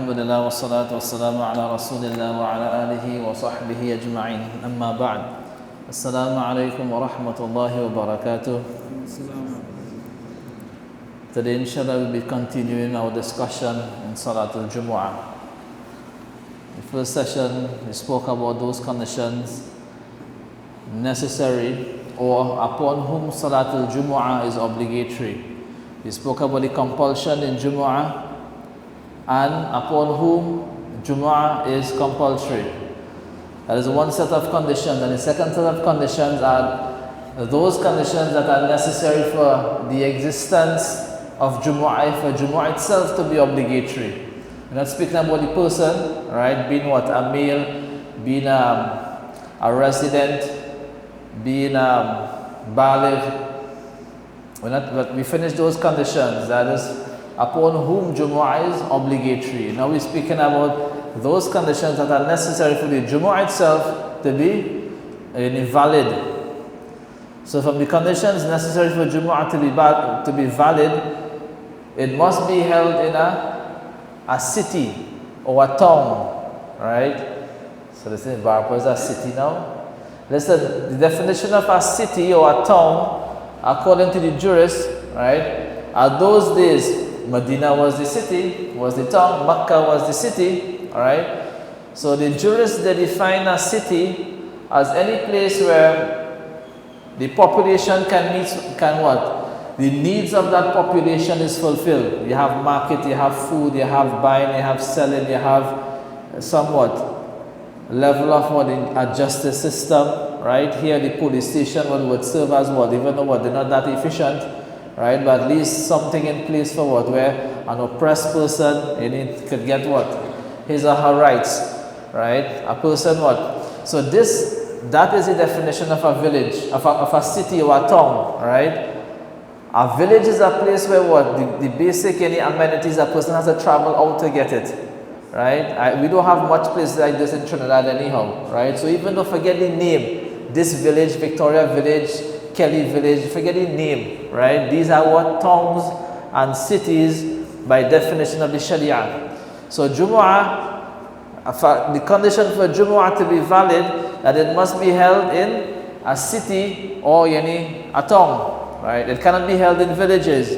Alhamdulillah wa salatu wa salamu ala rasulillah wa ala alihi wa sahbihi ajma'in. Amma ba'd. Assalamu alaikum wa rahmatullahi wa barakatuh. Today inshallah we'll be continuing our discussion in Salatul Jumu'ah. The first session we spoke about those conditions necessary or upon whom Salatul Jumu'ah is obligatory. We spoke about the compulsion in Jumu'ah and upon whom Jumu'ah is compulsory. That is one set of conditions, and the second set of conditions are those conditions that are necessary for the existence of Jumu'ah, for Jumu'ah itself to be obligatory. We're not speaking about the person, right, being what, a male, being a resident, being baligh. But we finished those conditions, that is upon whom Jumu'ah is obligatory. Now we're speaking about those conditions that are necessary for the Jumu'ah itself to be valid. So from the conditions necessary for Jumu'ah to be valid, it must be held in a city or a town, right? So this is Barrackpore is a city now. Listen, the definition of a city or a town, according to the jurists, right, at those days, Medina was the city, was the town, Mecca was the city, alright? So the jurists, they define a city as any place where the population can what? The needs of that population is fulfilled. You have market, you have food, you have buying, you have selling, you have somewhat level of what, a justice system, right? Here the police station would serve as what, even though what, they're not that efficient, right? But at least something in place for what, where an oppressed person could get what? His or her rights, right? A person what? So that is the definition of a village, of a city or a town, right? A village is a place where what? The basic any amenities a person has to travel out to get it, right? We don't have much places like this in Trinidad anyhow, right? So even though forget the name, this village, Victoria Village, Kelly Village, forget the name, right? These are what? Towns and cities by definition of the Sharia. So Jumu'ah, the condition for Jumu'ah to be valid, that it must be held in a city or a town, right? It cannot be held in villages.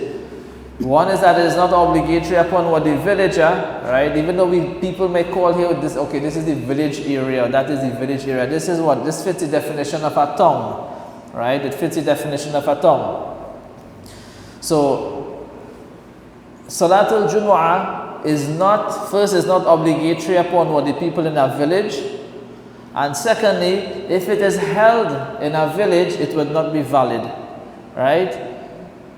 One is that it is not obligatory upon what the villager, right? Even though people may call here this, okay, this is the village area, that is the village area. This is what? This fits the definition of a town. Right? It fits the definition of a town. So, Salatul Jumu'ah is not obligatory upon what the people in a village. And secondly, if it is held in a village, it will not be valid. Right?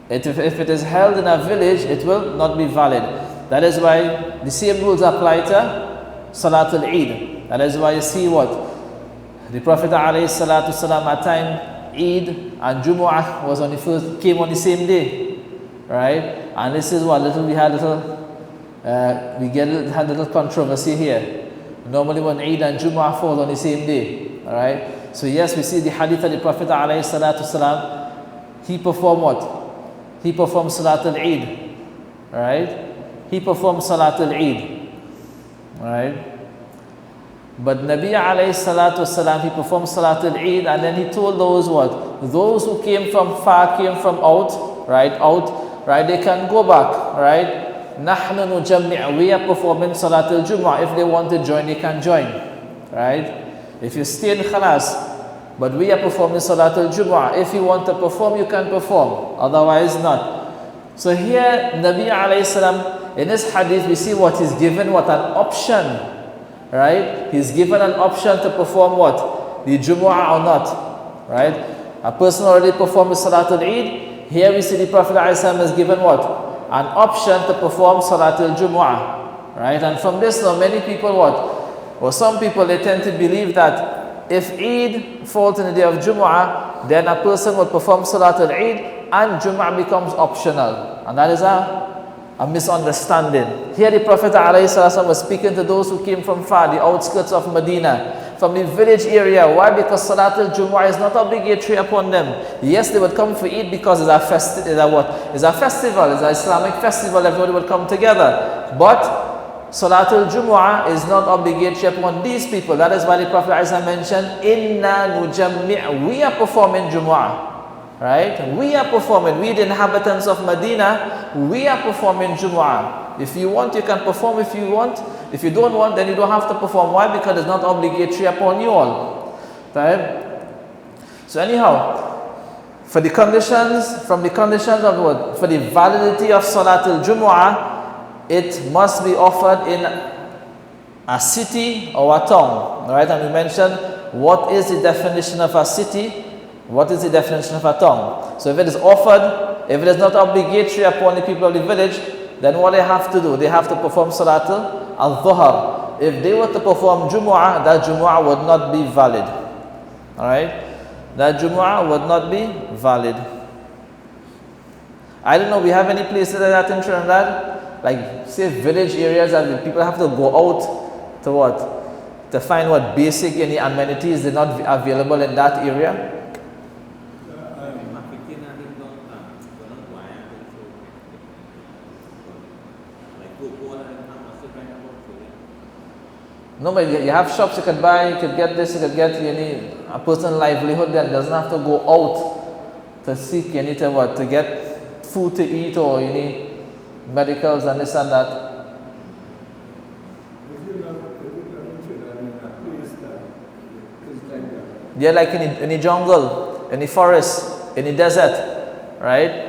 If it is held in a village, it will not be valid. That is why the same rules apply to Salatul Eid. That is why you see what? The Prophet ﷺ at time, Eid and Jumu'ah came on the same day, right? And this is what we had a little controversy here. Normally when Eid and Jumu'ah fall on the same day, all right? So yes, we see the hadith of the Prophet ﷺ, he performed what? He performed Salatul Eid, right? He performed Salatul Eid, right? But Nabi alayhi salatu wasalam, he performed Salatul Eid, and then he told those what? Those who came from far, came from out, right, they can go back, right? Nahnu nujammi', we are performing Salatul Jumu'ah. If they want to join, they can join, right? If you stay in khalas, but we are performing Salatul Jumu'ah. If you want to perform, you can perform, otherwise not. So here, Nabi alayhi salam, in this hadith, we see what he's given, what an option. Right? He's given an option to perform what? The Jumu'ah or not. Right? A person already performed Salatul Eid. Here we see the Prophet ﷺ is given what? An option to perform Salatul Jumu'ah. Right? And from this now many people what? Or some people they tend to believe that if Eid falls in the day of Jumu'ah, then a person would perform Salatul Eid and Jumu'ah becomes optional. And that is a misunderstanding. Here the Prophet ﷺ was speaking to those who came from far, the outskirts of Medina, from the village area. Why? Because Salatul Jumu'ah is not obligatory upon them. Yes, they would come for Eid because it's a festival, it's an Islamic festival, everybody would come together. But Salatul Jumu'ah is not obligatory upon these people. That is why the Prophet ﷺ mentioned, Inna nujammi', we are performing Jumu'ah. Right? We are performing. We the inhabitants of Medina, we are performing Jumu'ah. If you want, you can perform if you want. If you don't want, then you don't have to perform. Why? Because it's not obligatory upon you all. Right? So anyhow, from the conditions of the word, for the validity of Salatul Jumu'ah, it must be offered in a city or a town. Right? And we mentioned what is the definition of a city, what is the definition of a town. So if it is offered, if it is not obligatory upon the people of the village, then what they have to do, they have to perform Salatul al-Dhuhr. If they were to perform Jumu'ah, that Jumu'ah would not be valid. Alright? That Jumu'ah would not be valid. I don't know, we have any places like that in Trinidad? Like, say, village areas that people have to go out to what? To find what basic any amenities they're not available in that area? No, but you have shops you could buy, you could get this, you could get a personal livelihood that doesn't have to go out to seek to get food to eat or medicals and this and that. Yeah, like in the jungle, in the forest, in the desert, right?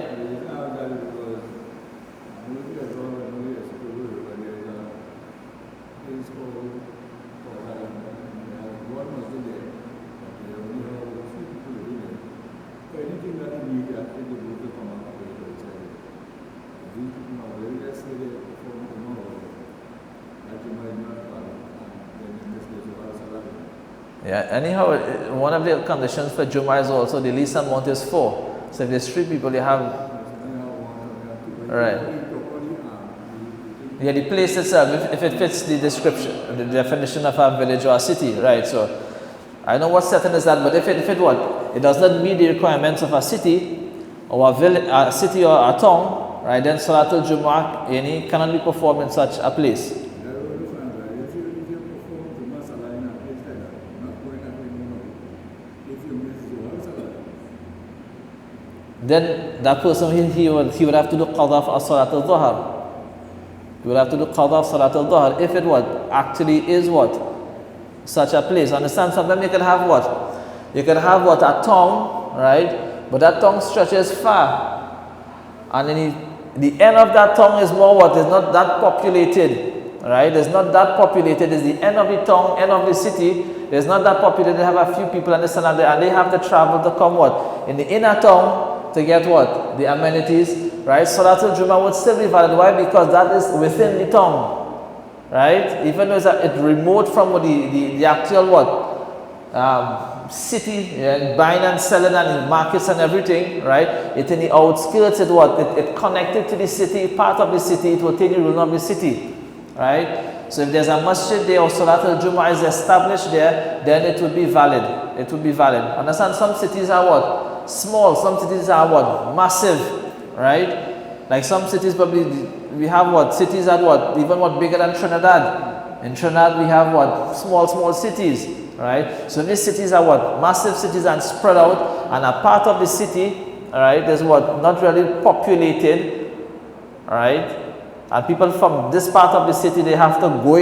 Yeah, anyhow, one of the conditions for Jummah is also the least amount is 4. So if there's 3 people, you have. Right. Yeah, the place itself, if it fits the description, the definition of a village or a city, right? So I know what setting is that, but if it what? It does not meet the requirements of a city or a village, a city or a town, right? Then Salatul Jumu'ah cannot be performed in such a place. Then that person he would have to do qadha for Salatul Dhuhr. He would have to do qadha for Salatul Dhuhr if it actually is such a place. Understand? Sometimes you can have You can have a town, right? But that town stretches far. And then the end of that town is more is not that populated. Right? It's not that populated. It's the end of the town, end of the city. It's not that populated. They have a few people and and they have to travel to come in the inner town to get the amenities, right? Salatul Jummah would still be valid. Why? Because that is within the town, right? Even though it's remote from the actual city, buying and selling and markets and everything, right? It's in the outskirts. It connected to the city, part of the city. It will take the rule of the city, right? So if there's a masjid there or Salatul Jummah is established there, then it would be valid. It would be valid. Understand? Some cities are small, some cities are massive, right? Like some cities probably we have cities that even bigger than Trinidad. In Trinidad we have small cities, right? So these cities are massive cities and spread out, and a part of the city, right, is not really populated, right? And people from this part of the city, they have to go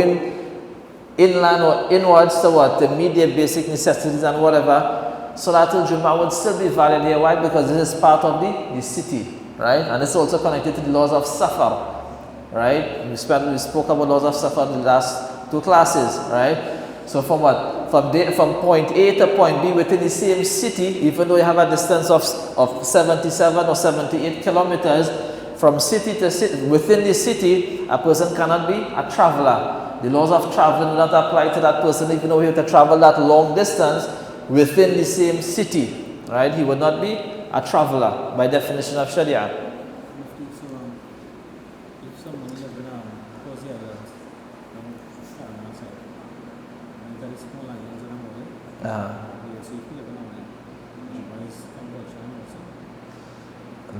inland or inwards to meet their basic necessities and whatever. Salatul Jummah would still be valid here. Why? Because this is part of the city, right? And it's also connected to the laws of Safar, right? We spoke about laws of Safar in the last 2 classes, right? So from from point A to point B within the same city, even though you have a distance of 77 or 78 kilometers, from city to city, within the city, a person cannot be a traveler. The laws of traveling do not apply to that person, even though he have to travel that long distance within the same city, right? He would not be a traveler by definition of Sharia. If someone is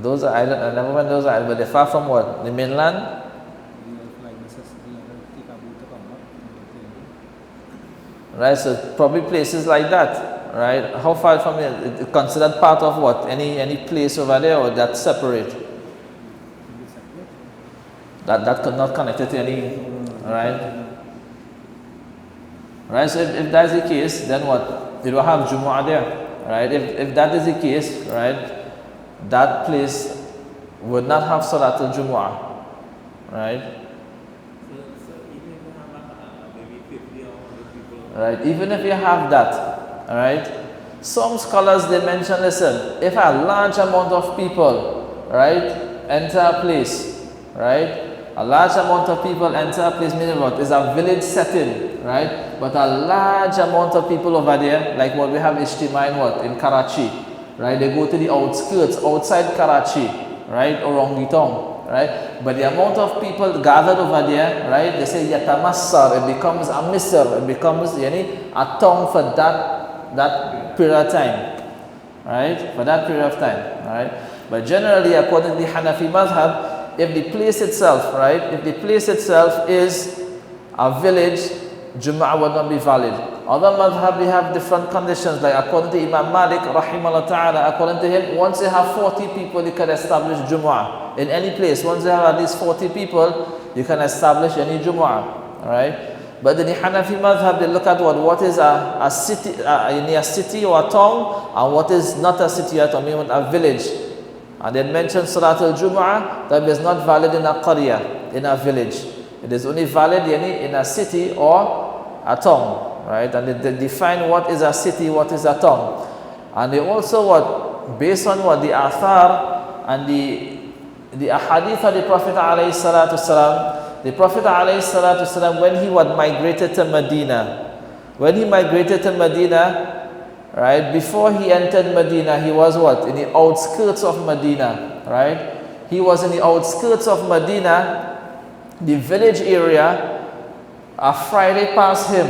those are, I never went those are, but they're far from the mainland? right? So probably places like that, right? How far from it? Considered part of what? Any place over there, or that's separate? That could not connected to any, right? Right. So if that's the case, then what? You don't have Jumu'ah there, right? If that is the case, right, that place would not have Salatul Jumu'ah, right? Right, even if you have that, right? Some scholars, they mention, listen, if a large amount of people, right, enter a place, right? A large amount of people enter a place, meaning what? Is a village setting, right? But a large amount of people over there, like what we have Ijtima in what? In Karachi, right? They go to the outskirts, outside Karachi, right? Around the town, right? But the amount of people gathered over there, right? They say Yatamassar, it becomes a Misr, it becomes a town for that period of time, right? For that period of time, right? But generally, according to the Hanafi madhab, if the place itself, right? If the place itself is a village, Jum'ah would not be valid. Other madhab, they have different conditions, like according to Imam Malik, rahimahullah ta'ala, according to him, once you have 40 people, you can establish Jum'ah. In any place, once you have at least 40 people, you can establish any Jum'ah, right? But in the Hanafi madhab, they look at what is a city, a city or a town, and what is not a city or a town, meaning a village. And they mentioned Salatul Jumu'ah, that is not valid in a qaryah, in a village. It is only valid in a city or a town, right? And they define what is a city, what is a town. And they also based on the athar and the ahadith of the Prophet alayhi salatu salam, the Prophet alayhi salatu salam, when he migrated to Medina, right, before he entered Medina, he was in the outskirts of Medina, right? He was in the outskirts of Medina, the village area. A Friday passed him,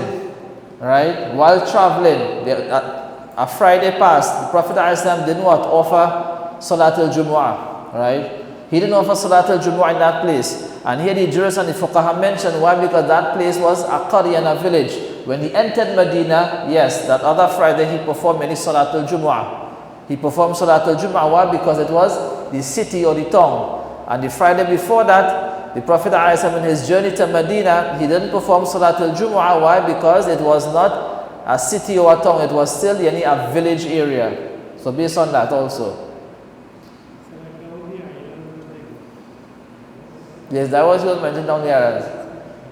right? While traveling, a Friday passed. The Prophet ﷺ didn't offer Salatul Jumu'ah, right? He didn't offer Salatul Jumu'ah in that place. And here the jurists and the fuqaha mentioned why, because that place was a qarya and a village. When he entered Medina, yes, that other Friday he performed any Salatul Jumu'ah. He performed Salatul Jumu'ah. Why? Because it was the city or the town. And the Friday before that, the Prophet ﷺ, in his journey to Medina, he didn't perform Salatul Jumu'ah. Why? Because it was not a city or a town. It was still a village area. So based on that also. Yes, that was mentioned down the island.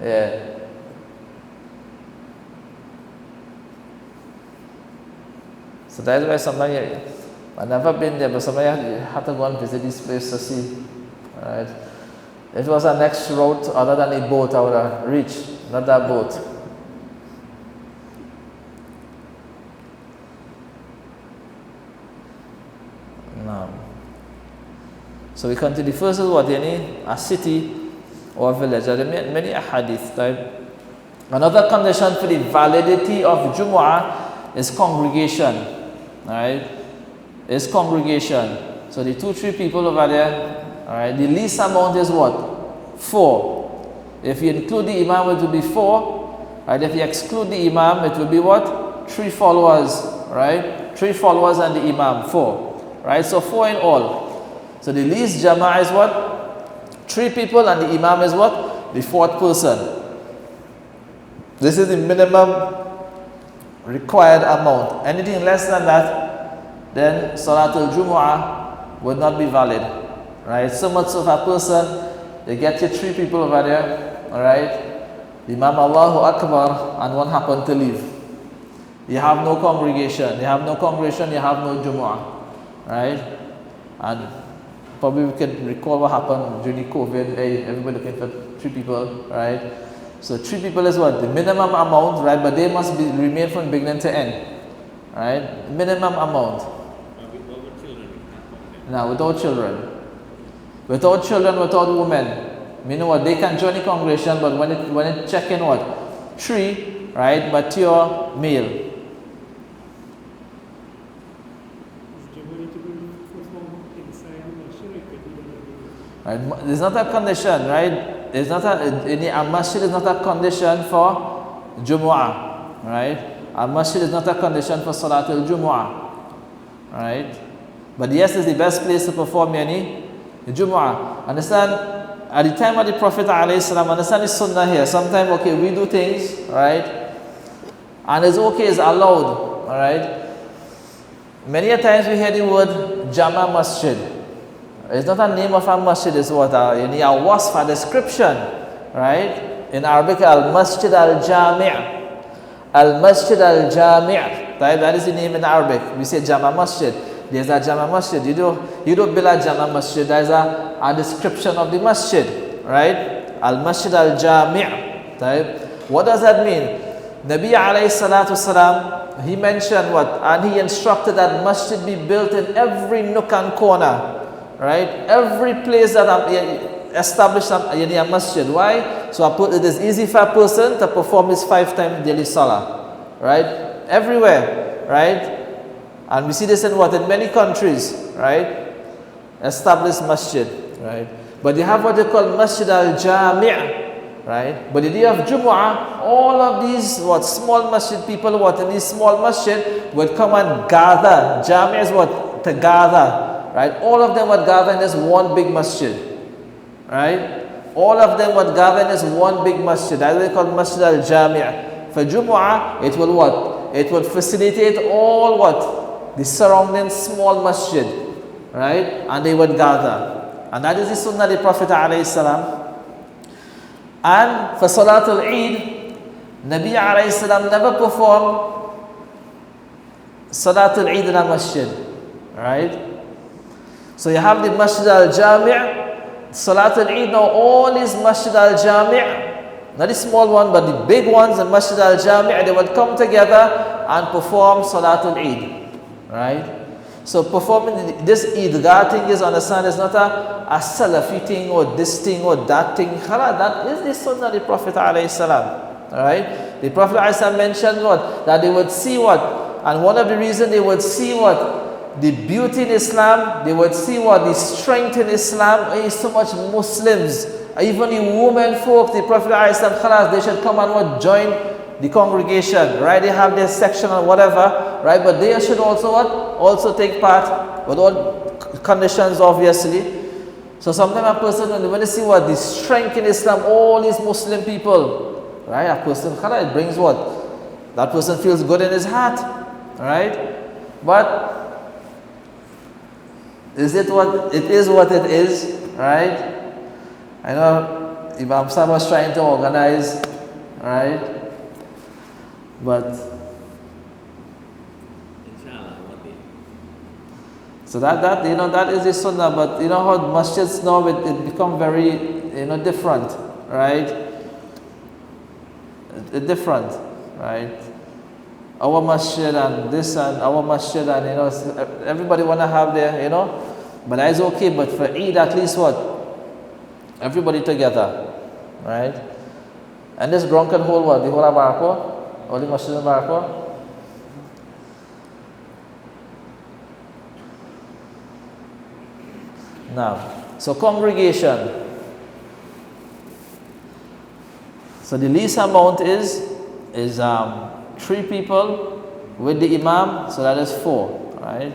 Yeah. So that's why sometimes I've never been there, but sometimes you have to go and visit this place to see. Right? If it was a next route other than a boat, I would have reached, not that boat. No. So we continue. The first is a city or a village. There are many ahadith type. Another condition for the validity of Jumu'ah is congregation. Right? Is congregation. So the 2-3 people over there, alright, the least amount is what? 4. If you include the Imam, it will be 4. Right? If you exclude the Imam, it will be what? 3 followers. Right? 3 followers and the Imam, 4. Right? So 4 in all. So the least Jama'ah is what? 3 people, and the Imam is what? The 4th person. This is the minimum required amount. Anything less than that, then Salatul Jumu'ah would not be valid. Right? So much of a person, they get you 3 people over there, alright? Imam Allahu Akbar, and one happened to leave. You have no congregation. You have no Jumu'ah. Right? And probably we can recall what happened during COVID. Everybody looking for 3 people, right? So 3 people is what? The minimum amount, right? But they must remain from beginning to end, right? Minimum amount. Now, without children. Without children, without women. Meaning what? They can join the congregation, but when it check in what? 3, right? Mature male. Right? There's not a condition, right? There's not a masjid is not a condition for Jumu'ah. right? Al-masjid is not a condition for Salatul Jumu'ah, right? But yes, it's the best place to perform any Jumu'ah. Understand? At the time of the Prophet ﷺ, understand the sunnah here. Sometimes, okay, we do things, right? And it's okay, it's allowed, alright? Many a times we hear the word Jama Masjid. It's not a name of a masjid, it's what a wasf, a description, right? In Arabic, Al-Masjid Al-Jami'. Al-Masjid Al-Jami'. That is the name in Arabic. We say Jama Masjid. There's a Jama Masjid. You don't build a Jama Masjid. There's a description of the masjid, right? Al-Masjid Al-Jami'. What does that mean? Nabi alayhi salatu wasalam, he mentioned what? And he instructed that masjid be built in every nook and corner, right? Every place that established a masjid. Why? So it is easy for a person to perform his 5-time daily salah, right? Everywhere, right? And we see this in what? In many countries, right? Established masjid, right? But they have what they call Masjid Al-Jami', right? But the day of Jumu'ah, all of these small masjid people in these small masjid would come and gather. Jami' is what? To gather, right? All of them would gather in this one big masjid, right? All of them would gather in this one big masjid. That's what they call Masjid Al-Jami'. For Jumu'ah, it will what? It would facilitate all what? The surrounding small masjid, right? And they would gather. And that is the sunnah of the Prophet ﷺ. And for Salatul Eid, Nabi alayhi salam never performed Salatul Eid in a masjid, right? So you have the Masjid Al-Jami', Salatul Eid. Now all these Masjid Al-Jami', not the small one but the big ones in Masjid Al-Jami', they would come together and perform Salatul Eid, right? So performing this Eidgah thing is, understand, is not a Salafi thing or this thing or that thing. That is the sunnah of the Prophet ﷺ. Alright? The Prophet ﷺ mentioned what? That they would see what? And one of the reasons they would see what? The beauty in Islam, they would see what? The strength in Islam is so much Muslims. Even the women folk, the Prophet ﷺ, they should come and what? Join the congregation, right? They have their section or whatever, right? But they should also what? Also take part with all conditions, obviously. So sometimes a person, when they see what? The strength in Islam, all these Muslim people, right? A person, it brings what? That person feels good in his heart, right? But is it what? It is what it is, right? I know Imam Sam was trying to organize, right? But so that is the sunnah. But you know how masjids now it become very different, right? Different, right? Our masjid and this and our masjid and everybody wanna have their but that is okay. But for Eid, at least what? Everybody together, right? And this ground can hold what? The whole of Barrackpore? Only masjid in Barrackpore? Now, so congregation. So the least amount is 3 people with the imam, so that is 4, right?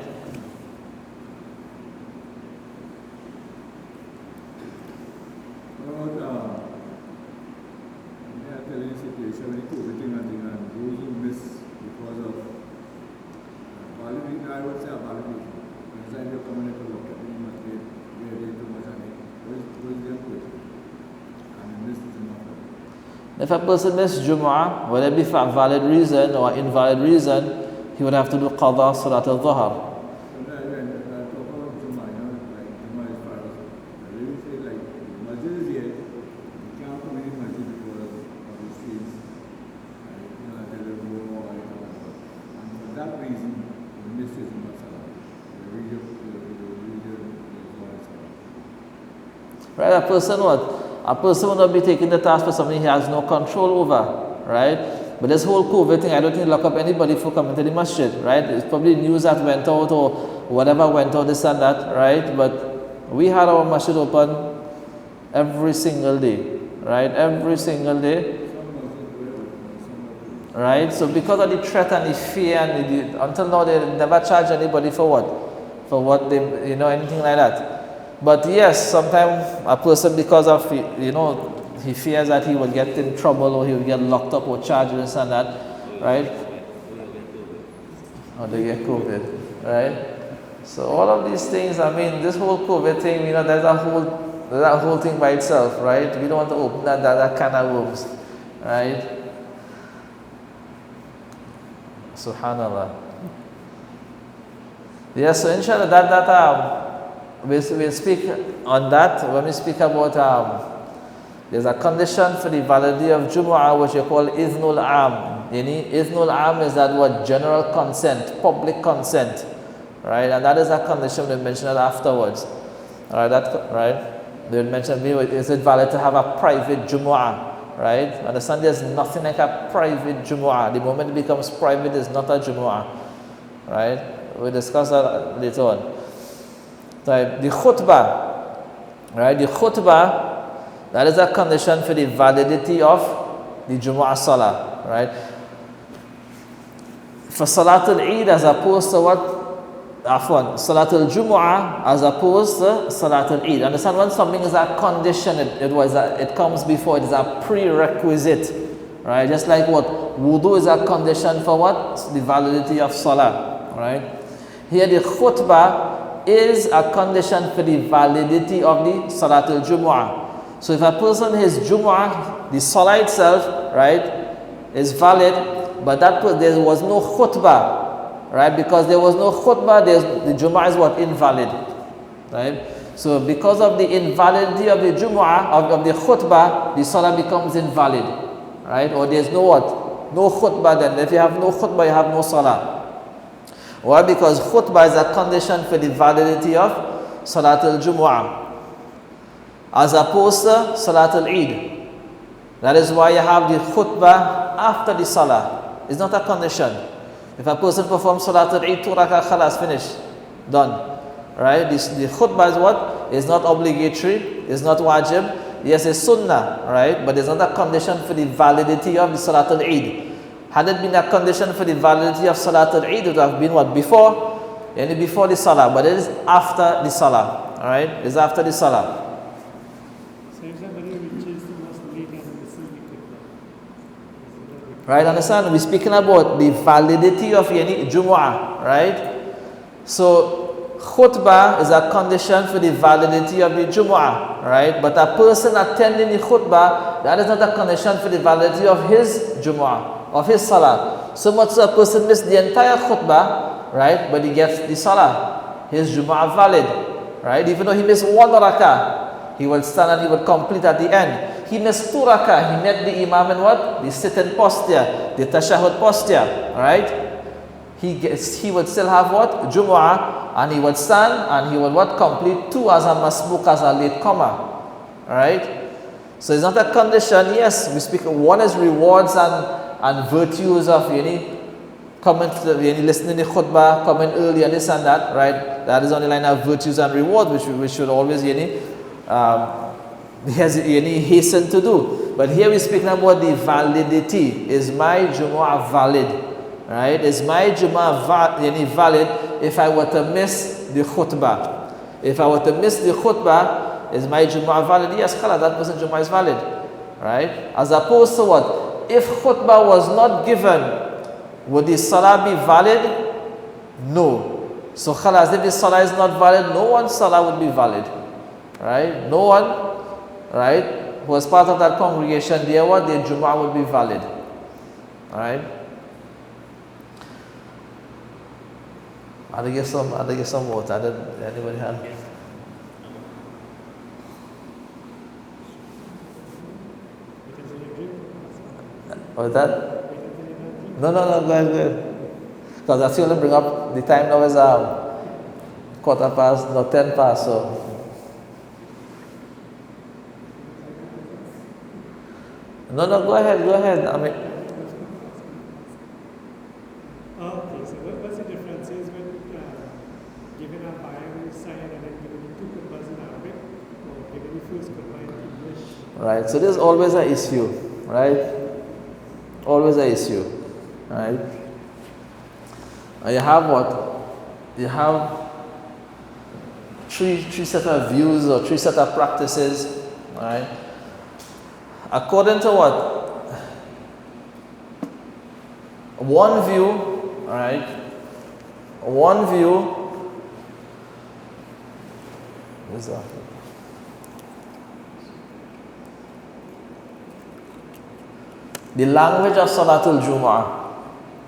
If a person missed Jumu'ah, whether it be for a valid reason or invalid reason, he would have to do Qadha Salat al-Dhuhr. Right, a person will not be taking the task for something he has no control over, right? But this whole COVID thing, I don't think lock up anybody for coming to the masjid, right? It's probably news that went out or whatever went out, this and that, right? But we had our masjid open every single day, right? Every single day. right? So because of the threat and the fear, and until now they never charge anybody for what? For what they, anything like that. But yes, sometimes a person, because of, he fears that he will get in trouble or he will get locked up or charged this and that, right? Or they get COVID, right? So all of these things, this whole COVID thing, there's a whole thing by itself, right? We don't want to open that can of worms, right? Subhanallah. Yes, so inshallah we'll speak on that when we speak about there's a condition for the validity of Jumu'ah which you call Idhnul Am. Idhnul Am is that word, general consent, public consent, right? And that is a condition we mentioned afterwards. Right? They mentioned, is it valid to have a private Jumu'ah, right? Understand, there's nothing like a private Jumu'ah. The moment it becomes private, it's not a Jumu'ah, right? We'll discuss that later on. Right? The khutbah, right? The khutbah, that is a condition for the validity of the Jumma Salaah, right? For Salatul Eid as opposed to what? Salatul Jumu'ah as opposed to Salatul Eid. Understand, when something is a condition, it comes before, it is a prerequisite, right? Just like what? Wudu is a condition for what? The validity of Salah, right? Here the khutbah is a condition for the validity of the Salatul Jumu'ah. So if a person, his Jumu'ah, the Salah itself, right, is valid, but there was no khutbah, right? Because there was no khutbah, the Jumu'ah is what? Invalid, right? So because of the invalidity of the Jumu'ah, of the khutbah, the Salah becomes invalid, right? Or there's no what? No khutbah then. If you have no khutbah, you have no Salah. Why? Because khutbah is a condition for the validity of Salatul Jumu'ah, as opposed to Salatul Eid. That is why you have the khutbah after the Salah. It's not a condition. If a person performs Salatul Eid, 2 rakah, khalas, finished, done. Right? The khutbah is what? It's not obligatory, it's not wajib. Yes, it's sunnah, right? But it's not a condition for the validity of the Salatul Eid. Had it been a condition for the validity of Salatul Eid, it would have been what? Before? Yani before the Salah, but it is after the Salah. Alright? It's after the Salah. Right, understand? We're speaking about the validity of any Jumu'ah, right? So, khutbah is a condition for the validity of the Jumu'ah, right? But a person attending the khutbah, that is not a condition for the validity of his Jumu'ah, of his Salah. So much so a person missed the entire khutbah, right? But he gets the Salah. His Jumu'ah valid, right? Even though he missed 1 rakah, he will stand and he will complete at the end. He missed 2 rakah, he met the Imam in what? The sit-in posture, the tashahud posture, right? He would still have what? Jumu'ah, and he would stand and he would what? Complete 2 as a masbuk, as a late comer, right? So it's not a condition. Yes, we speak, one is rewards and virtues of coming to listening to the khutbah, coming early and this and that, right? That is on the line of virtues and rewards, which we should always hasten to do. But here we're speaking about the validity. Is my Jumu'ah valid? Right? Is my Jumu'ah valid if I were to miss the khutbah? If I were to miss the khutbah, is my Jumu'ah valid? Yes, khala, that person's Jumu'ah is valid. Right? As opposed to what? If khutbah was not given, would the Salah be valid? No. So khalas, if the Salah is not valid, no one's Salah would be valid. Right? No one, right, who was part of that congregation, their Jumu'ah would be valid. Alright? I'll get some water. Anybody have? What's that? No, go ahead. Because I still bring up the time now is 10 past, so. No, go ahead. Okay, so what's the difference is with giving a Bible sign and then giving 2 khutbahs in Arabic, or giving the first khutbah in English? Right, so there's always an issue, right? Always an issue. right? And you have what? You have three set of views or three set of practices, right? According to what? One view, right? One view. What's that? The language of Salatul Jumu'ah,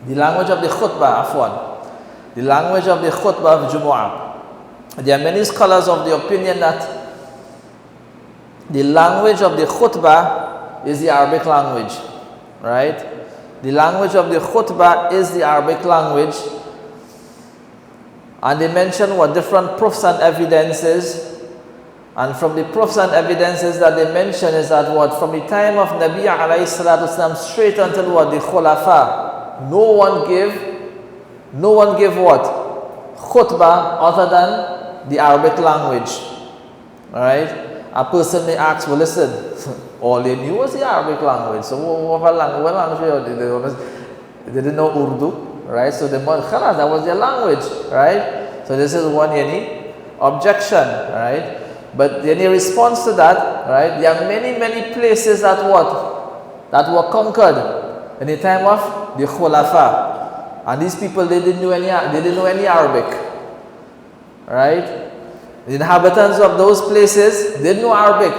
the language of the khutbah, afwan, the language of the khutbah of Jumu'ah. There are many scholars of the opinion that the language of the khutbah is the Arabic language, right? The language of the khutbah is the Arabic language. And they mention what different proofs and evidences. And from the proofs and evidences that they mention is that what? From the time of Nabi alayhi salatu wasalam straight until what? The Khulafa. No one gave what? Khutbah other than the Arabic language. Alright? A person may ask, well listen, all they knew was the Arabic language. So what language? They didn't know Urdu. Right? So that was their language. Right? So this is one objection. Right? But any response to that, right? There are many places that were conquered in the time of the Khulafa, and these people they didn't know any Arabic, right? The inhabitants of those places didn't know Arabic.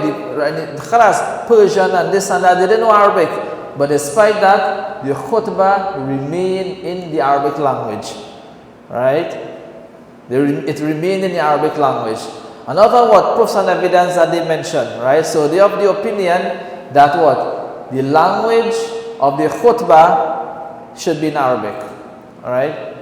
Persian and this and that, they didn't know Arabic. But despite that, the khutbah remained in the Arabic language, right? It remained in the Arabic language. Another proofs and evidence that they mention, right? So they have the opinion that the language of the khutbah should be in Arabic, alright?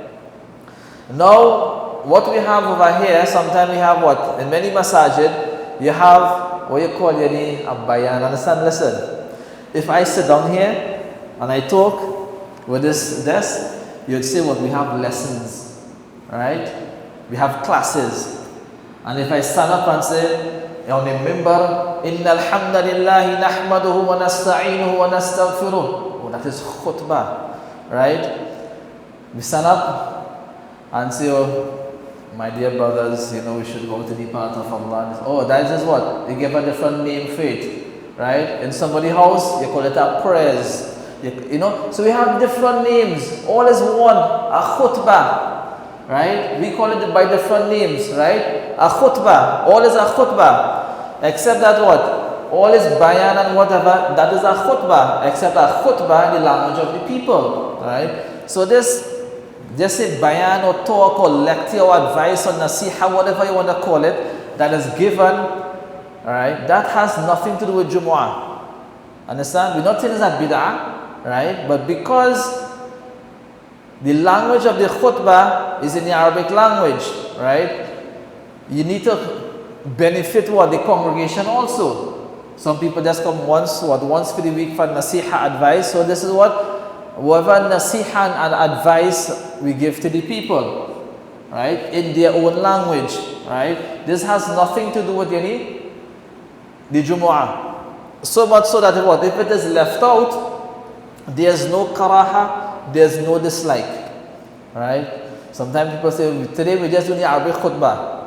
Now, what we have over here, sometimes we have in many masajid, you have what you call a bayan. Understand? Listen, if I sit down here and I talk with this desk, you'd say we have lessons, right? We have classes. And if I stand up and say, on the mimbar, Inna alhamdulillahi nahmaduhu wa nasta'inuhu wa nastaghfiruh. That is khutbah, right? We stand up and say, my dear brothers, we should go to the path of Allah. That is what? They give a different name for it, right? In somebody's house, you call it a prayers. So we have different names. All is one, a khutbah. Right? We call it by different names, right? A khutbah. All is a khutbah. Except that all is bayan and whatever, that is a khutbah. Except a khutbah in the language of the people, right? So this, just say bayan or talk or lecture or advice or nasiha, whatever you want to call it, that is given, right? That has nothing to do with Jumu'ah. Understand? We're not saying it's a bid'ah, right? But because the language of the khutbah is in the Arabic language, right? You need to benefit the congregation also. Some people just come once for the week for nasiha advice. So this is whatever nasiha and advice we give to the people, right? In their own language, right? This has nothing to do with the Jumu'ah. So much so that if it is left out, there's no karaha, there's no dislike, right? Sometimes people say, today we just do the Arabic khutbah.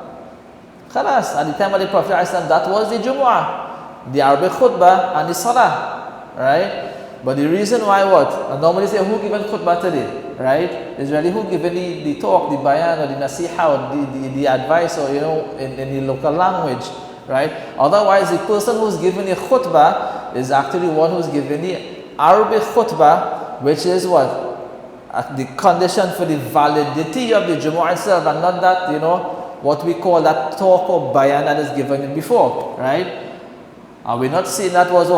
Khalas, at the time of the Prophet that was the Jumu'ah, the Arabic khutbah and the Salah, right? But the reason why I normally say who given khutbah today, right? Is really who given the talk, the bayan or the nasiha or the advice or in the local language, right? Otherwise the person who's given the khutbah is actually one who's given the Arabic khutbah, which is the condition for the validity of the Jumu'ah itself, and not that what we call that talk or bayan that is given before, right? Are we not saying that was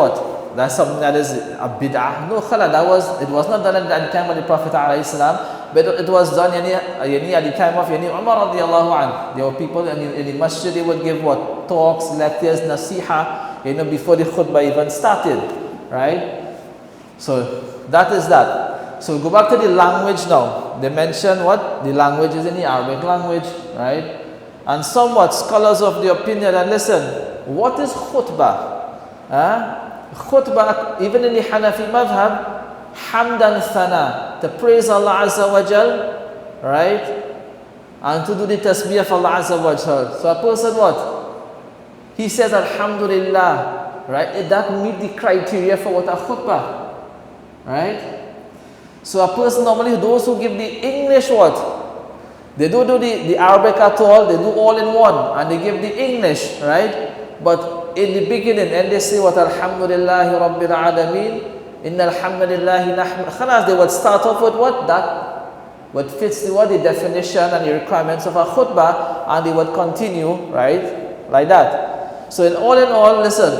that's something that is a bid'ah? No, it was not done at the time of the Prophet ﷺ, but it was done at the time of Umar radiallahu anh. There were people in the masjid, they would give talks, lectures, nasiha, before the khutbah even started, right? So that is that. So go back to the language now. They mention the language is in the Arabic language, right? And somewhat scholars of the opinion that listen, what is khutbah? Khutbah, even in the Hanafi madhab, hamdan thana. to praise Allah Azza wa Jal, right? And to do the tasbih of Allah Azza wa Jal. So a person what? He says Alhamdulillah, right? That meet the criteria for what a khutbah, right? So a person normally, those who give the English what? They don't do the Arabic at all, they do all in one, and they give the English, right? But in the beginning, and they say what? Alhamdulillahi Rabbil Alameen, Inna Alhamdulillahi Nahmad. Khalas, they would start off with what? That what fits the what? The definition and the requirements of a khutbah, and they would continue, right? Like that. So in all, listen,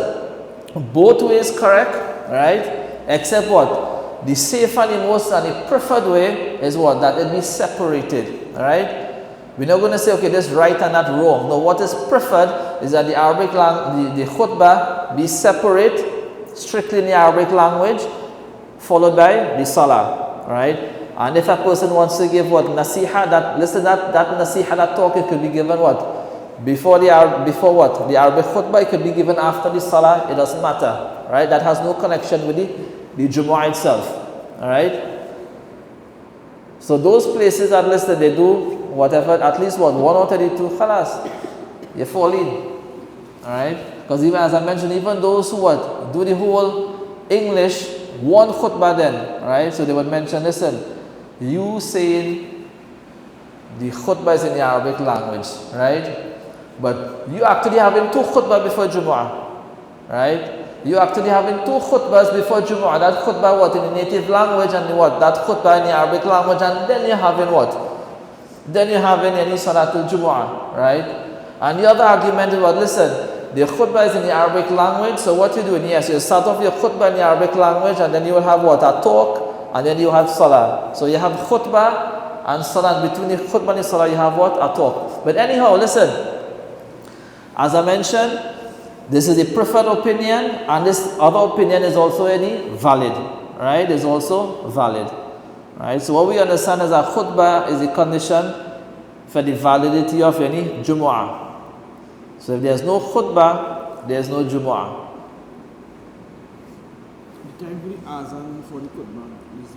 both ways correct, right? Except what? The safe and the most and the preferred way is what? That it be separated, right? We're not going to say, okay, this right and that wrong. No, what is preferred is that the Arabic language, the khutbah be separate, strictly in the Arabic language, followed by the salah, right? And if a person wants to give what? Nasiha, that nasiha, that talk, it could be given what? Before what? The Arabic khutbah, it could be given after the salah, it doesn't matter, right? That has no connection with the Jumu'ah itself, alright? So those places that listed, they do whatever, at least what, 1 out of the 2, khalas, you fall in, alright? Because even as I mentioned, even those who what, do the whole English, one khutbah then, right? So they would mention, listen, you saying the khutbah is in the Arabic language, right? But you actually having 2 khutbah before Jumu'ah, right? You actually having 2 khutbahs before Jumu'ah. That khutbah what? In the native language, and what? That khutbah in the Arabic language, and then you're having what? Then you're having any Salatul Jumu'ah, right? And the other argument is what? Listen, the khutbah is in the Arabic language, so what you doing? Yes, you start off your khutbah in the Arabic language, and then you will have what? A talk, and then you have Salah. So you have khutbah and Salah. Between the khutbah and the Salah, you have what? A talk. But anyhow, listen, as I mentioned, this is the preferred opinion, and this other opinion is also any valid, right? Is also valid, right? So what we understand is that khutbah is a condition for the validity of any Jumu'ah. So if there's no khutbah, there's no Jumu'ah. The time for the azan for the khutbah is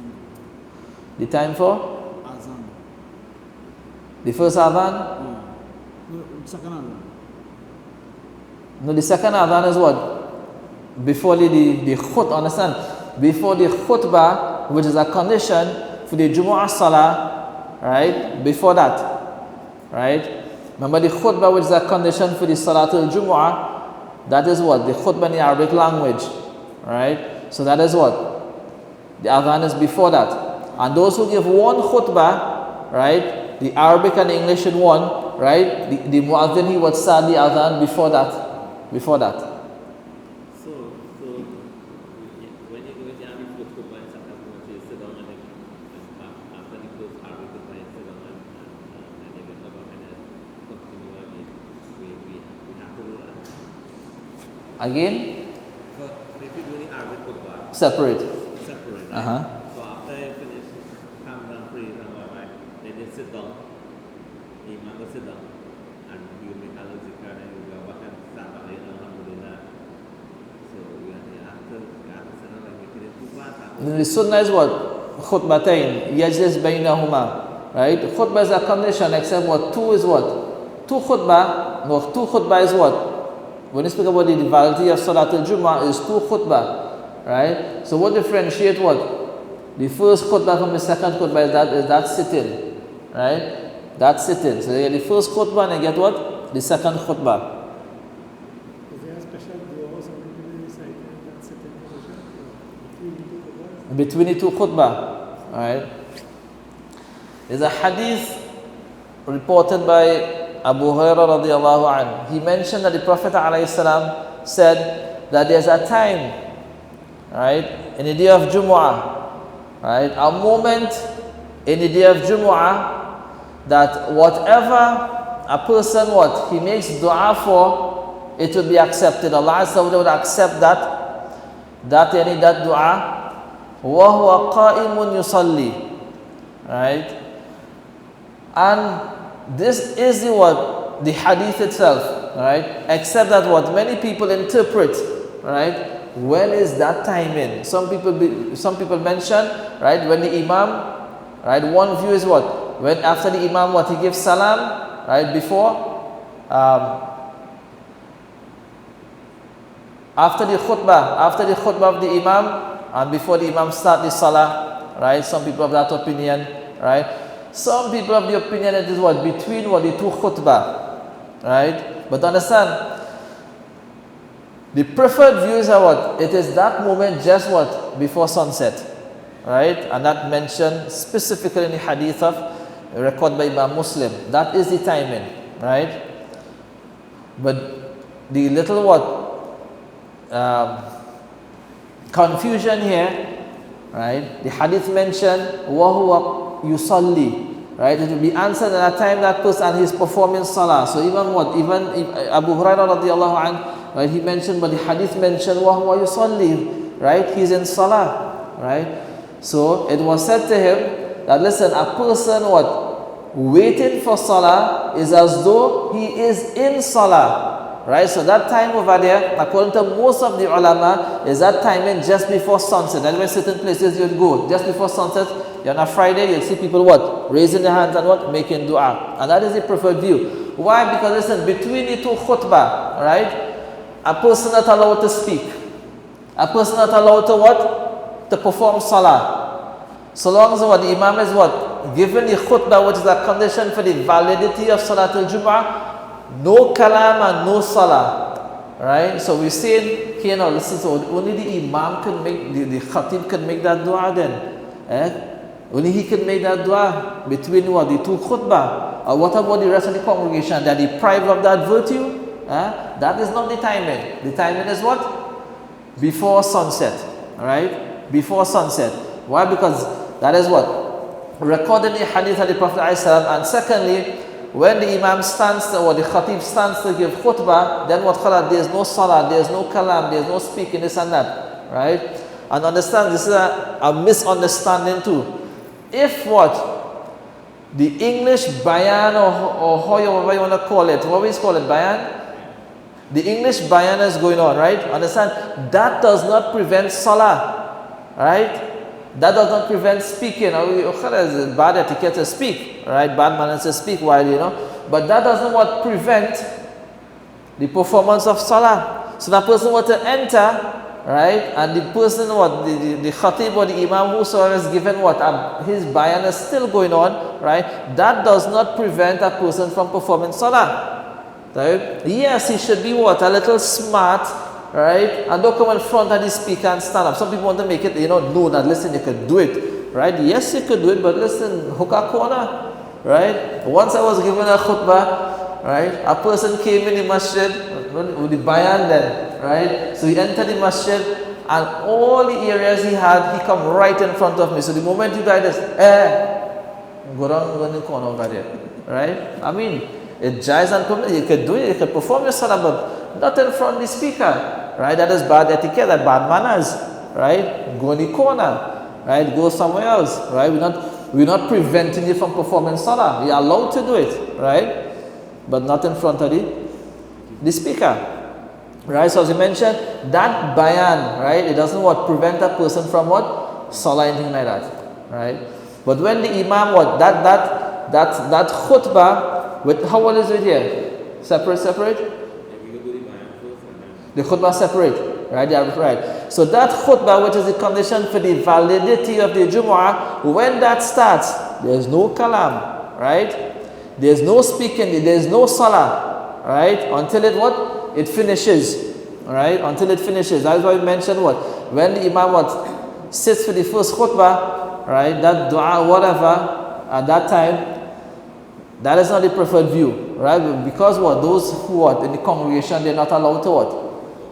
the time for azan. the first adhan. Yeah. No, second azan. No, the second adhan is what? Before the khutbah, understand? Before the khutbah, which is a condition for the Jumu'ah Salah, right? Before that, right? Remember the khutbah, which is a condition for the Salatul Jumu'ah, that is what? The khutbah in the Arabic language, right? So that is what? The adhan is before that. And those who give one khutbah, right? The Arabic and English in one, right? The muazzin, he would start the adhan before that. Before that. So when you go to the Arabic khutbah and sometimes you sit down and then after the close Arabic khutbah you sit down and then you get up and then continue again. We have to do that. Again? So if you do the Arabic khutbah Separate. separate, right? So after you finish, come down, pray and whatever, then you sit down. The imam will sit down and you make a little zikr and you go back and start again. Alhamdulillah. So we have to sit down and make it two parts. The sunnah is what? Khutbatain. Yajlis baynahuma. Right? Khutbah is a condition, except what? 2 is what? 2 khutbah. No, 2 khutbah is what? When you speak about the validity of Salatul Jumu'ah, is 2 khutbah. Right? So what differentiate what? The first khutbah from the second khutbah is that sitting. Right? That's sitting. So you get the first khutbah and you get what? The second khutbah. Is there a special dua or something to be recited in that sitting position between the 2 khutbahs? Between the 2 khutbah. Alright? There's a hadith reported by Abu Hurairah radiallahu anhu. He mentioned that the Prophet alayhi salam said that there's a time, right, in the day of Jumu'ah, right, a moment in the day of Jumu'ah that whatever a person what he makes dua for, it will be accepted. Allah Azza wa Jalla would accept that dua. Wa huwa qa'imun yusalli, right? And this is the hadith itself, right? Except that what many people interpret, right? When is that time in? Some people mention, right, when the imam right? One view is what? When after the Imam, what? He gives salam, right? After the khutbah of the Imam, and before the Imam start the Salah, right? Some people have that opinion, right? Some people have the opinion that it is what? Between what? The two khutbah, right? But understand, the preferred views are what? It is that moment just what? Before sunset, right? And that mentioned specifically in the hadith of recorded by Imam Muslim. That is the timing, right? But the little what? Confusion here, right? The hadith mentioned وَهُوَ يُصَلِّي, right? It will be answered at a time that person is performing salah. So even what? Even Abu Hurairah radiallahu anhu, right? He mentioned, but the hadith mentioned وَهُوَ يُصَلِّي, right? He's in salah, right? So it was said to him that listen, a person what? Waiting for salah is as though he is in salah. Right, so that time over there, according to most of the ulama, is that timing just before sunset. That's why certain places you'd go just before sunset. On a Friday, you'll see people what? Raising their hands and what? Making dua. And that is the preferred view. Why? Because listen, between the two khutbah, right? A person not allowed to speak. A person not allowed to what? To perform salah. So long as what? The imam is what? Given the khutbah, which is a condition for the validity of Salatul Jum'ah, no kalam and no salah, right? So we're saying here now, listen, so only the imam can make, the khatib can make that dua then. Only he can make that dua between what? The two khutbah. Or what about the rest of the congregation? That deprived of that virtue? That is not the timing. The timing is what? Before sunset, right? Before sunset. Why? Because that is what? Recorded in the hadith of the Prophet ﷺ. And secondly, when the imam stands or the khatib stands to give khutbah, then what khalat? There is no salah, there is no kalam, there is no speaking, this and that, right? And understand, this is a misunderstanding too. If what? The English bayan or however you want to call it, what we call it, bayan? The English bayan is going on, right? Understand? That does not prevent salah, right? That does not prevent speaking. It's bad etiquette to speak, right? Bad manners to speak while, But that doesn't what prevent the performance of salah. So that person wants to enter, right? And the person what? The khatib or the imam whosoever is given what? His bayan is still going on, right? That does not prevent a person from performing salah. Right? Yes, he should be what? A little smart, right? And don't come in front of the speaker and stand up. Some people want to make it, no, that listen, you could do it, right? Yes, you could do it, but listen, hook a corner, right? Once I was given a khutbah, right? A person came in the masjid with the bayan then, right? So he entered the masjid and all the areas he had, he come right in front of me. So the moment you guys go down in the corner over there, right? I mean, it jais and problem. You could do it, you could perform your salah, but not in front of the speaker. Right, that is bad etiquette, that bad manners, right? Go in the corner, right? Go somewhere else, right? We're not preventing you from performing salah. You're allowed to do it, right? But not in front of the speaker, right? So as you mentioned, that bayan, right? It doesn't what prevent a person from what salah, anything like that, right? But when the imam what that khutbah with how what is it here? Separate. The khutbah separate, right? They are right. So that khutbah, which is the condition for the validity of the Jumu'ah, when that starts, there is no kalam, right? There is no speaking, there is no salah, right? Until it what? It finishes, right? Until it finishes. That's why we mentioned what? When the imam what? Sits for the first khutbah, right? That dua, whatever, at that time, that is not the preferred view, right? Because what? Those who what? In the congregation, they're not allowed to what?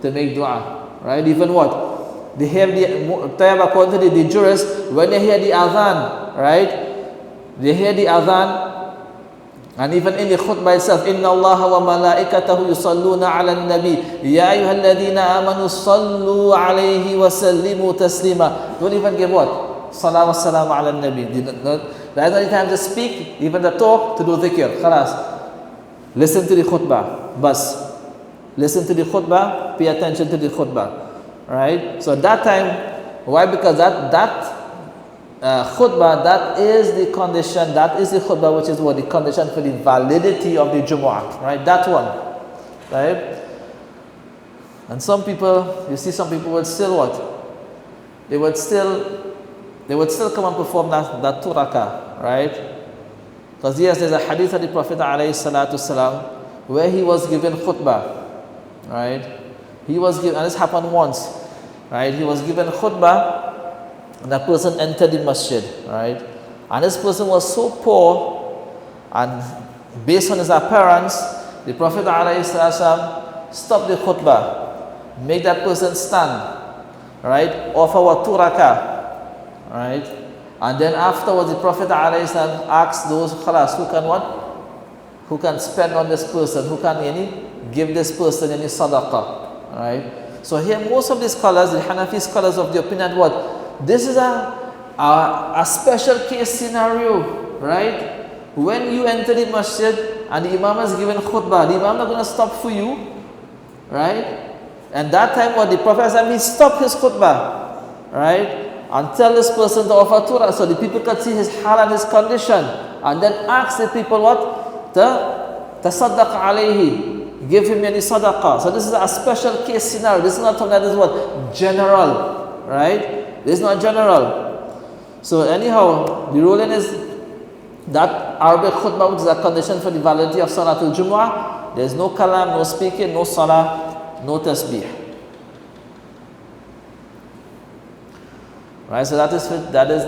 To make dua, right? Even what? They have the according to the jurists, when they hear the adhan, right? They hear the adhan, and even in the khutbah itself, Inna Allah wa malaikatahu yusalluna ala nabi Ya ayyuhalladhina amanu sallu alayhi wa sallimu taslima. Don't even give what? Salah wa salam ala nabi. That's not the time to speak, even to talk, to do dhikr. Khalas. Listen to the khutbah. Bas. Listen to the khutbah, pay attention to the khutbah, right? So at that time, why? Because that khutbah, that is the condition, that is the khutbah which is what the condition for the validity of the Jumu'ah, right? That one, right? And some people, you see some people would still what? They would still come and perform that 2 rakah, right? Because yes, there's a hadith of the Prophet ﷺ where he was given khutbah, right? He was given, and this happened once, right? He was given khutbah, and that person entered the masjid, right? And this person was so poor, and based on his appearance, the Prophet ﷺ stopped the khutbah, make that person stand, right? Offer what 2 rakah, right? And then afterwards, the Prophet ﷺ asked those khalas, who can what? Who can spend on this person? Who can give this person any sadaqah, right? So here, most of these scholars, the Hanafi scholars, of the opinion what? This is a special case scenario, right? When you enter the masjid and the imam is given khutbah, the imam not going to stop for you, right? And that time what the Prophet said, he stopped his khutbah, right? And tell this person to offer 2 rakah so the people can see his hal and his condition, and then ask the people what? To saddaq alayhi, give him any sadaqah. So this is a special case scenario. This is not something that is what? General, right? This is not general. So anyhow, the ruling is that Arabic khutbah, which is a condition for the validity of Salatul Jumu'ah, there is no kalam, no speaking, no salah, no tasbih. Right, so that is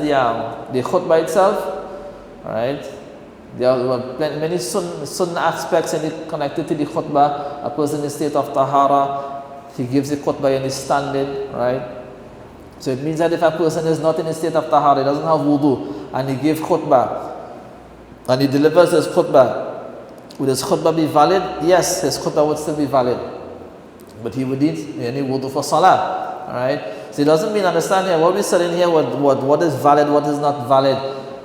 the khutbah itself, right? There are many sunnah aspects connected to the khutbah. A person in the state of tahara, he gives the khutbah and is standing, right? So it means that if a person is not in the state of tahara, he doesn't have wudu, and he gives khutbah, and he delivers his khutbah, would his khutbah be valid? Yes, his khutbah would still be valid, but he would need any wudu for salah, right? So it doesn't mean, understand here, what we're studying here, what is valid, what is not valid,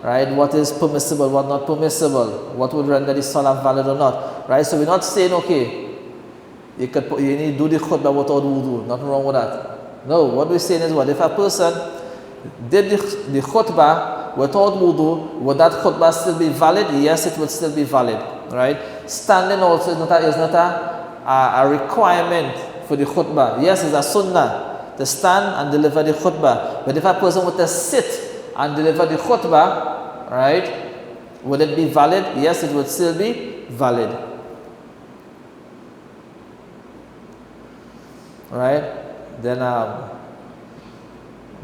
right? What is permissible, what not permissible, what would render the salah valid or not, right? So we're not saying, okay, you need to do the khutbah without wudu, nothing wrong with that. No, what we're saying is what? If a person did the khutbah without wudu, would that khutbah still be valid? Yes, it would still be valid, right? Standing also is not a requirement for the khutbah. Yes, it's a sunnah to stand and deliver the khutbah. But if a person were to sit and deliver the khutbah, right, would it be valid? Yes, it would still be valid. Right? Then,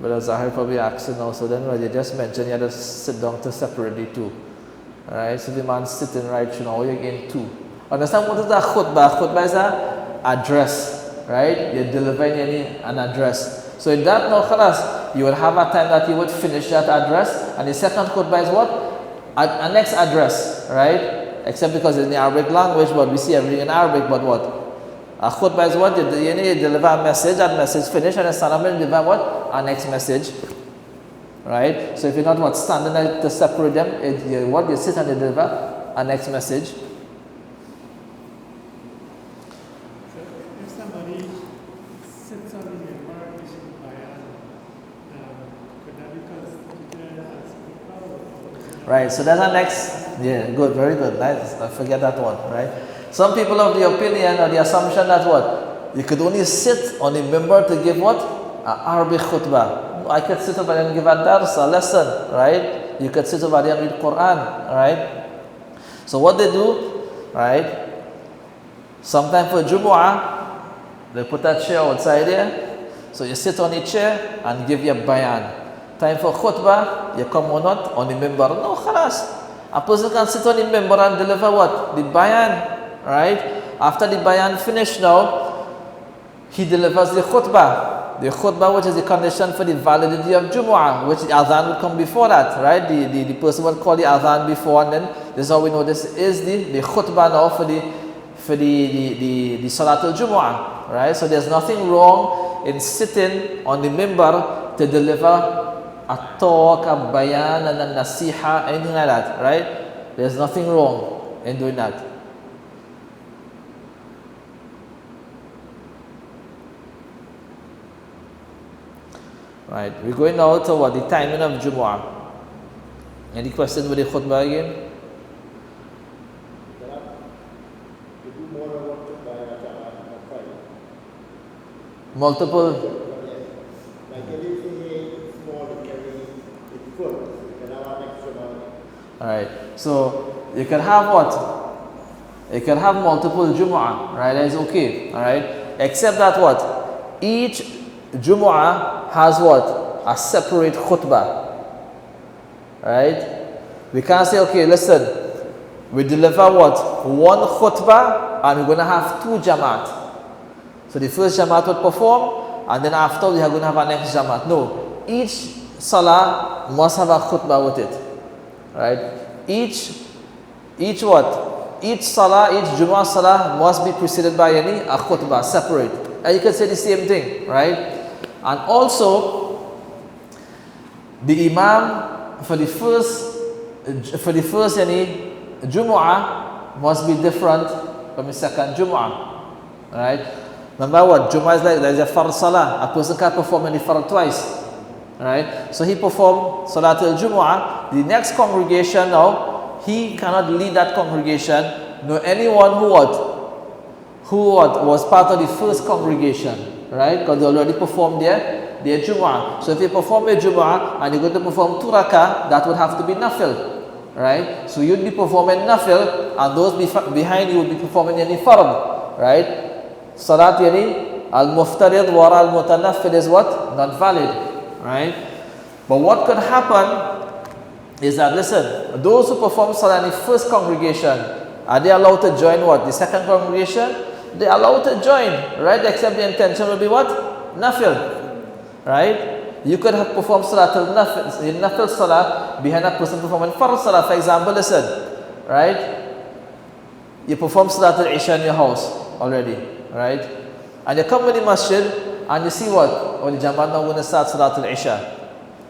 but Zahir probably asking now, so then you just mentioned you had to sit down to separate the two. Right? So the man sitting right, you know, you're getting 2. Understand what is a khutbah? Khutbah is an address, right? You're delivering an address. So in that, no khalas, you will have a time that you would finish that address, and the second khutbah is what? A next address, right? Except because it's in the Arabic language, but we see everything in Arabic, but what? A khutbah is what? You deliver a message, that message finish, and then stand up and deliver what? Our next message. Right? So if you're not what? Standing there to separate them, you sit and you deliver our next message. So if somebody sits on the member which is bayan, could that be constituted as khutbah? Right, so that's our next, yeah, good, very good. Nice. I forget that one, right? Some people of the opinion or the assumption that what? You could only sit on a member to give what? An Arabic khutbah. I could sit over there and give a dars, a lesson, right? You could sit over there and read Quran, right? So what they do, right? Sometimes for Jumu'ah, they put a chair outside there. So you sit on a chair and give your bayan. Time for khutbah, you come or not on the member. No, khalas. A person can sit on the member and deliver what? The bayan. Right? After the bayan finished now, he delivers the khutbah. The khutbah, which is the condition for the validity of Jumu'ah, which the adhan will come before that, right? The person will call the adhan before, and then this is how we know this is the khutbah now for the Salatul Jumu'ah, right? So there's nothing wrong in sitting on the mimbar to deliver a talk, a bayan, and a nasiha, anything like that, right? There's nothing wrong in doing that. Right, we're going now to what? The timing of Jumu'ah. Any question with the khutbah again? Multiple. Alright, so you can have what? You can have multiple Jumu'ah, right? That is okay, alright? Except that what? Each Jumu'ah has what? A separate khutbah, right? We can't say, okay, listen, we deliver what? One khutbah and we're going to have two Jamaat. So the first Jamaat would perform and then after we are going to have our next Jamaat. No, each Salah must have a khutbah with it. Right? Each what? Each Salah, each Jumma Salaah must be preceded by a khutbah, separate. And you can say the same thing, right? And also, the Imam for the first Jumu'ah must be different from the second Jumu'ah, right? Remember what? Jumu'ah is like there's a Fard Salah. A person can't perform any Fard twice. Right? So he performed Salatul Jumu'ah. The next congregation now, he cannot lead that congregation, nor anyone who was part of the first congregation, right? Because they already performed their Jumu'ah. So if you perform a Jumu'ah and you're going to perform 2 rakah, that would have to be nafil, right? So you'd be performing nafil and those behind you would be performing any fard, right? Salat al-muftarid wara al-mutanaffil is what? Not valid. Right? But what could happen is that, listen, those who perform Salah in the first congregation, are they allowed to join what? The second congregation? They are allowed to join, right? Except the intention will be what? Nafil. Right? You could have performed Salatul Nafil Salah behind a person performing Fard Salah. For example, listen, right? You perform Salatul Isha in your house already, right? And you come to the masjid and you see what? When the Jamaat now going to start Salatul Isha.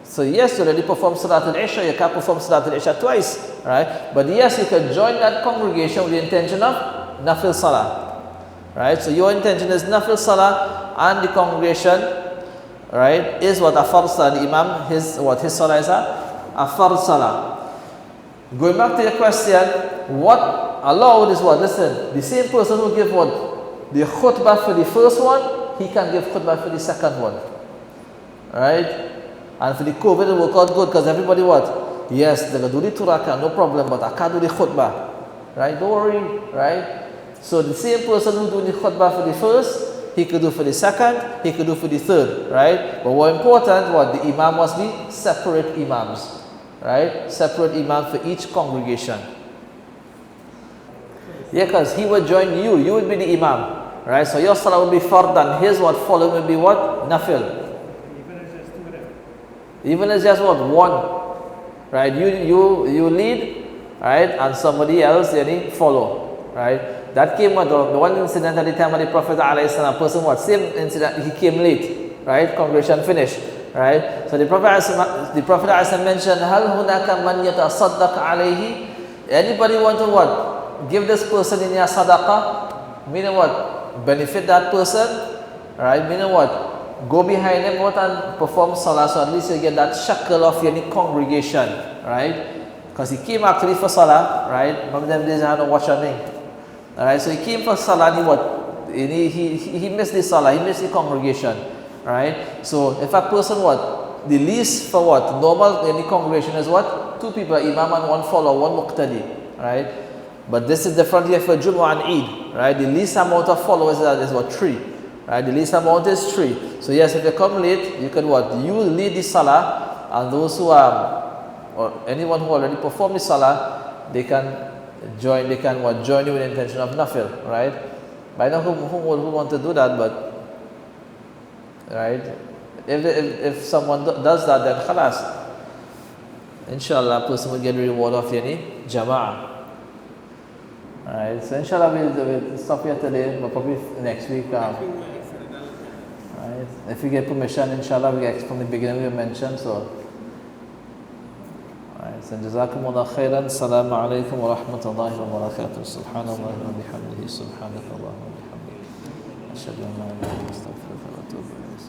So yes, you already perform Salatul Isha, you can't perform Salatul Isha twice, right? But yes, you can join that congregation with the intention of Nafil Salah, right? So your intention is Nafil Salah and the congregation, right, is what? A Fard Salah. The Imam, his Salah is a Fard Salah. Going back to your question, what allowed is what? Listen, the same person who give what? The khutbah for the first one, he can give khutbah for the second one, right? And for the COVID it work out good because everybody what? Yes, they can do the 2 rakah, no problem, but I can't do the khutbah, right? Don't worry, right? So the same person who do the khutbah for the first, he could do for the second, he could do for the third, right? But more important, what? The imam must be separate imams, right? Separate imam for each congregation. Yeah, because he would join you, you would be the imam. Right, so your salah will be fard and his what following will be what? Nafil. Even if just 2 of them. Even if just what? 1. Right, you lead, right, and somebody else follow. Right? That came with the one incident at the time of the Prophet ﷺ, person what? Same incident, he came late. Right? Congregation finished. Right? So the Prophet ﷺ mentioned, Hal hunaka man yatasaddaq alayhi? Anybody want to what? Give this person in your sadaqah? Meaning what? Benefit that person, right? Meaning what? Go behind him what and perform salah, so at least you get that shackle of your congregation, right? Because he came actually for salah, right? Remember them days I had to watch your name. Alright, so he came for salah and he what? He missed the salah, he missed the congregation, right? So if a person what? The least for what? Normal in the congregation is what? 2 people, imam and 1 follower, 1 muqtadi, right? But this is different here for Jumu'ah and Eid, right? The least amount of followers is what? 3, right? The least amount is 3. So yes, if you come late, you can what? You lead the salah, and those who are, or anyone who already performed the salah, they can join. They can what? Join you with the intention of nafil, right? But I know who want to do that, but right? If someone does that, then khalas, inshallah, a person will get the reward of yani jama'ah. Alright, so inshallah we'll stop here today, but probably next week. Right, if we get permission, inshallah we get from the beginning we mentioned. So, alright, so jazakumullah khairan. Assalamu alaikum wa rahmatullahi wa barakatuh. Subhanallah wa bihamdihi. Subhanakallah wa bihamdihi. Ashhadu an la ilaha illa anta astaghfiruka wa atubu ilayk.